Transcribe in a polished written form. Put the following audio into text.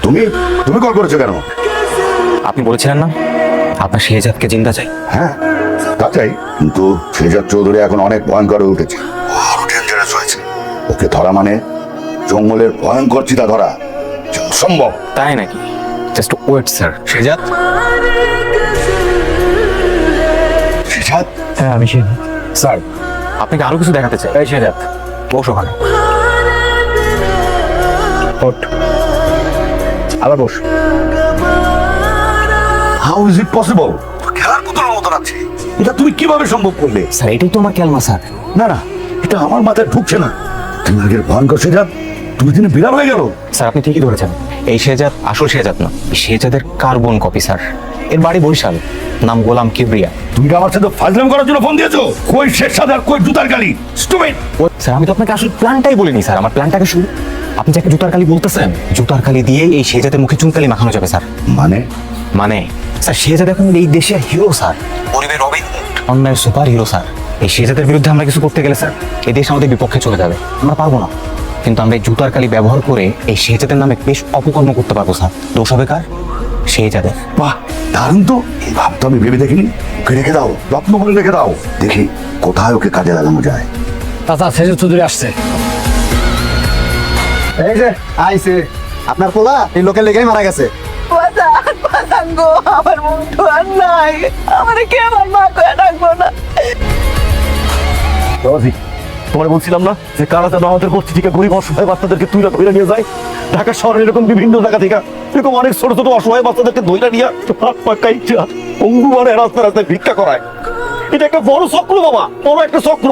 তুমি তুমি কল করেছো কেন? আপনি বলেছিলেন না আপনার শেহজাদকে জিন্দা চাই। হ্যাঁ তা চাই, কিন্তু শেহজাদ চৌধুরী এখন অনেক ভয়ঙ্কর হয়ে উঠেছে, আরো ডেঞ্জারাস হয়েছে। ওকে ধরা মানে জঙ্গলের ভয়ঙ্কর চিতা ধরা যে অসম্ভব। তাই নাকি? Just wait sir. Shehzad? Shehzad? হ্যাঁ আমি শেহজাদ স্যার। আপনাকে আরো কিছু দেখাতে চাই। এই শেহজাদ বস ওখানে। ওঠ, আবার বস। How is it possible? খেলার পুতুলের মতো আছে, এটা তুমি কিভাবে সম্ভব করলে? স্যার এটাই তো আমার ক্যালমা স্যার। না না, এটা আমার মাথায় ঢুকছে না। তুমি আগের ভয়ঙ্কর শেহজাদ তুমি দিনে বিড়াল হয়ে গেল। স্যার আপনি ঠিকই ধরেছেন, এই শেহজাদ আসল শেহজাদ না, এই শেহজাদের কার্বন কপি স্যার। এর বাড়ি বরিশাল, নাম গোলাম কিবরিয়া। তুমি কি আমার সাথে ফাজলামি করার জন্য ফোন দিয়েছো? কই শেরশাদ আর কই জুতার গালি? স্টুপিড! স্যার আমি তো আপনাকে আসল প্ল্যানটাই বলিনি স্যার, আমার প্ল্যানটাকে শুরু। আপনি যাকে জুতার কালি বলতেছেন, জুতার কালি দিয়ে এই শেহজাদের মুখে চুনকালি মাখানো যাবে স্যার। মানে মানে স্যার শেহজাদ এখন এই দেশের হিরো স্যার, গরিবের রবিন হুড, অন্যায়ের সুপার হিরো স্যার। এই শেহজাদের বিরুদ্ধে আমরা কিছু করতে গেলে স্যার এই দেশ আমাদের বিপক্ষে চলে যাবে, আমরা পারবো না। কিন্তু আমরা এই জুতার কালি ব্যবহার করে এই শেহজাদের নামে বেশ অপকর্ম করতে পারবো স্যার। দোষ হবে কার? শেহজাদের। বাহ, দারুণ তো! এই ভাব তো আমি ভেবে দেখিনি। ওকে রেখে দাও, যত্ন করে রেখে দাও, দেখি কোথায় ওকে কাজে লাগানো যায়। চাচা শেহজাদ চৌধুরী আসছে। এই যে আইছে আপনার পোলা, এই লোকের লেগেই মারা গেছে। গো আমার মুখ ধোয়ার নাই, আমার কে আমার মা কয়ে ডাকবো না। তোমার বলছিলাম না যে কারা যেন আমাদের গোষ্ঠীটিকে গরিব অসহায় বাচ্চাদেরকে তুইরা ধরে নিয়ে যায়। ঢাকা শহরে এরকম বিভিন্ন জায়গা থেকে এরকম অনেক ছোট ছোট অসহায় বাচ্চাদেরকে ধরে নিয়ে হাত পা কাইটা পঙ্গু মানে রাস্তায় রাস্তায় ভিক্ষা করায়। এটা একটা বড় চক্র বাবা, বড় একটা চক্র।